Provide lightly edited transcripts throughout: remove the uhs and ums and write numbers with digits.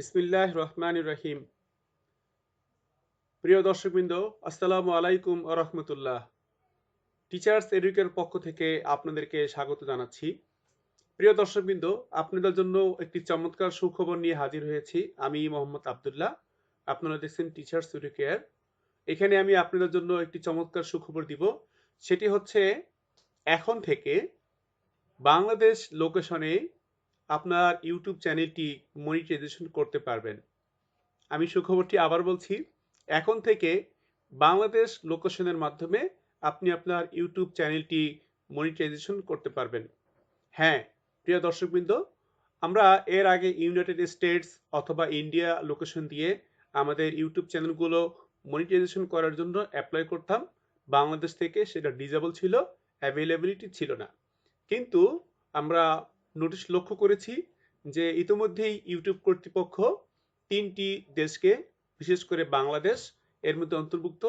বিসমিল্লাহির রহমানির রহিম। প্রিয় দর্শকবৃন্দ, আসসালামু আলাইকুম ওয়া রাহমাতুল্লাহ। টিচার্স এডুকের পক্ষ থেকে আপনাদেরকে স্বাগত জানাচ্ছি। প্রিয় দর্শকবৃন্দ, আপনাদের জন্য একটি চমৎকার সুখবর নিয়ে হাজির হয়েছি। আমি মোহাম্মদ আব্দুল্লাহ। আপনারা দেখছেন টিচার্স এডুকেয়ার। এখানে আমি আপনাদের জন্য একটি চমৎকার সুখবর দিব। সেটি হচ্ছে এখন থেকে বাংলাদেশ লোকেশনে আপনার ইউটিউব চ্যানেলটি মনিটাইজেশন করতে পারবেন। আমি সুখবরটি আবার বলছি, এখন থেকে বাংলাদেশ লোকেশনের মাধ্যমে আপনি আপনার ইউটিউব চ্যানেলটি মনিটাইজেশন করতে পারবেন। হ্যাঁ, প্রিয় দর্শকবৃন্দ, আমরা এর আগে ইউনাইটেড স্টেটস অথবা ইন্ডিয়া লোকেশন দিয়ে আমাদের ইউটিউব চ্যানেলগুলো মনিটাইজেশন করার জন্য অ্যাপ্লাই করতাম। বাংলাদেশ থেকে সেটা ডিজেবল ছিল, অ্যাভেলেবিলিটি ছিল না। কিন্তু আমরা নোটিশ লক্ষ্য করেছি যে ইতিমধ্যেই ইউটিউব কর্তৃপক্ষ ৩টি দেশকে, বিশেষ করে বাংলাদেশ এর মধ্যে অন্তর্ভুক্ত।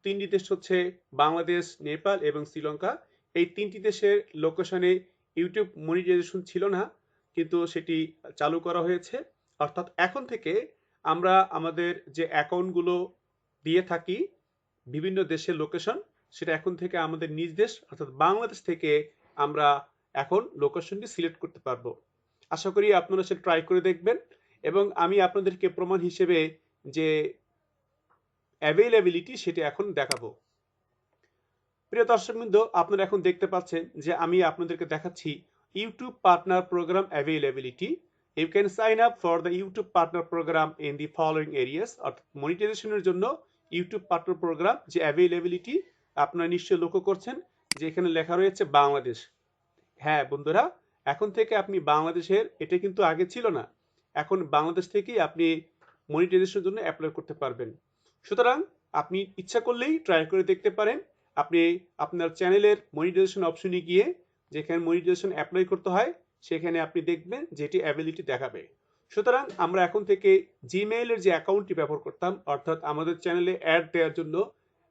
৩টি দেশ হচ্ছে বাংলাদেশ, নেপাল এবং শ্রীলঙ্কা। এই ৩টি দেশের লোকেশনে ইউটিউব মনিটাইজেশন ছিল না, কিন্তু সেটি চালু করা হয়েছে। অর্থাৎ এখন থেকে আমরা আমাদের যে অ্যাকাউন্টগুলো দিয়ে থাকি বিভিন্ন দেশের লোকেশন, সেটা এখন থেকে আমাদের নিজ দেশ অর্থাৎ বাংলাদেশ থেকে আমরা এখন লোকেশনটি সিলেক্ট করতে পারবো। আশা করি আপনারা সেটা ট্রাই করে দেখবেন এবং আমি আপনাদেরকে প্রমাণ হিসেবে যে অ্যাভেইলেবিলিটি সেটি এখন দেখাবো। প্রিয় দর্শকবৃন্দ, আপনারা এখন দেখতে পাচ্ছেন যে আমি আপনাদেরকে দেখাচ্ছি YouTube partner program availability. You can sign up for the YouTube partner program in the following areas. অর্থাৎ মনিটাইজেশনের জন্য ইউটিউব পার্টনার প্রোগ্রাম যে অ্যাভেইলেবিলিটি আপনারা নিশ্চয়ই লক্ষ্য করছেন যে এখানে লেখা রয়েছে বাংলাদেশ। হ্যাঁ বন্ধুরা, এখন থেকে আপনি বাংলাদেশের, এটা কিন্তু আগে ছিল না, এখন বাংলাদেশ থেকেই আপনি মনিটাইজেশনের জন্য অ্যাপ্লাই করতে পারবেন। সুতরাং আপনি ইচ্ছা করলেই ট্রাই করে দেখতে পারেন। আপনি আপনার চ্যানেলের মনিটাইজেশন অপশনে গিয়ে যেখানে মনিটাইজেশন অ্যাপ্লাই করতে হয় সেখানে আপনি দেখবেন যেটি অ্যাবিলিটি দেখাবে। সুতরাং আমরা এখন থেকে জিমেইলের যে অ্যাকাউন্টটি ব্যবহার করতাম, অর্থাৎ আমাদের চ্যানেলে অ্যাড দেওয়ার জন্য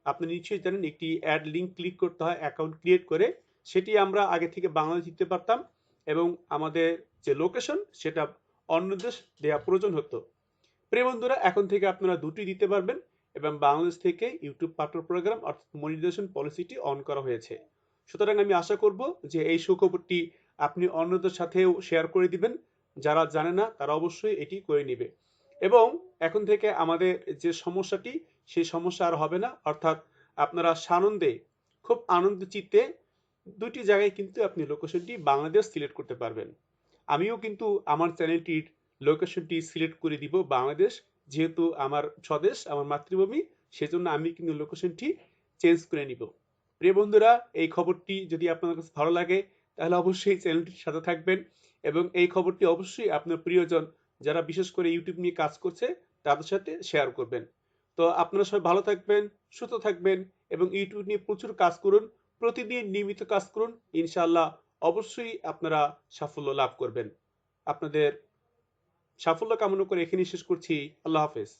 আপনি নিশ্চয়ই জানেন একটি অ্যাড লিঙ্ক ক্লিক করতে হয় অ্যাকাউন্ট ক্রিয়েট করে, সেটি আমরা আগে থেকে বাংলাদেশ দিতে পারতাম এবং আমাদের যে লোকেশন সেটা অন্য দেশ দেওয়া প্রয়োজন হতো। প্রিয় বন্ধুরা, এখন থেকে আপনারা দুটি দিতে পারবেন এবং বাংলাদেশ থেকে ইউটিউব পার্টনার প্রোগ্রাম অর্থাৎ মনিটাইজেশন পলিসিটি অন করা হয়েছে। সুতরাং আমি আশা করব যে এই সুখবরটি আপনি অন্যদের সাথেও শেয়ার করে দিবেন। যারা জানে না তারা অবশ্যই এটি করে নেবে এবং এখন থেকে আমাদের যে সমস্যাটি সেই সমস্যা আর হবে না। অর্থাৎ আপনারা সানন্দে, খুব আনন্দ চিত্তে দুটি জায়গায় কিন্তু আপনি লোকেশনটি বাংলাদেশ সিলেক্ট করতে পারবেন। আমিও কিন্তু আমার চ্যানেলটির লোকেশনটি সিলেক্ট করে দিব বাংলাদেশ, যেহেতু আমার স্বদেশ, আমার মাতৃভূমি, সেজন্য আমি কিন্তু লোকেশনটি চেঞ্জ করে নিব। প্রিয় বন্ধুরা, এই খবরটি যদি আপনাদের কাছে ভালো লাগে তাহলে অবশ্যই চ্যানেলটির সাথে থাকবেন এবং এই খবরটি অবশ্যই আপনার প্রিয়জন যারা বিশেষ করে ইউটিউব নিয়ে কাজ করছে তাদের সাথে শেয়ার করবেন। তো আপনারা সবাই ভালো থাকবেন, সুস্থ থাকবেন এবং ইউটিউব নিয়ে প্রচুর কাজ করুন। প্রতিদিন নিয়মিত কাজ করুন, ইনশাআল্লাহ অবশ্যই আপনারা সাফল্য লাভ করবেন। আপনাদের সাফল্য কামনা করে এখানেই শেষ করছি। আল্লাহ হাফেজ।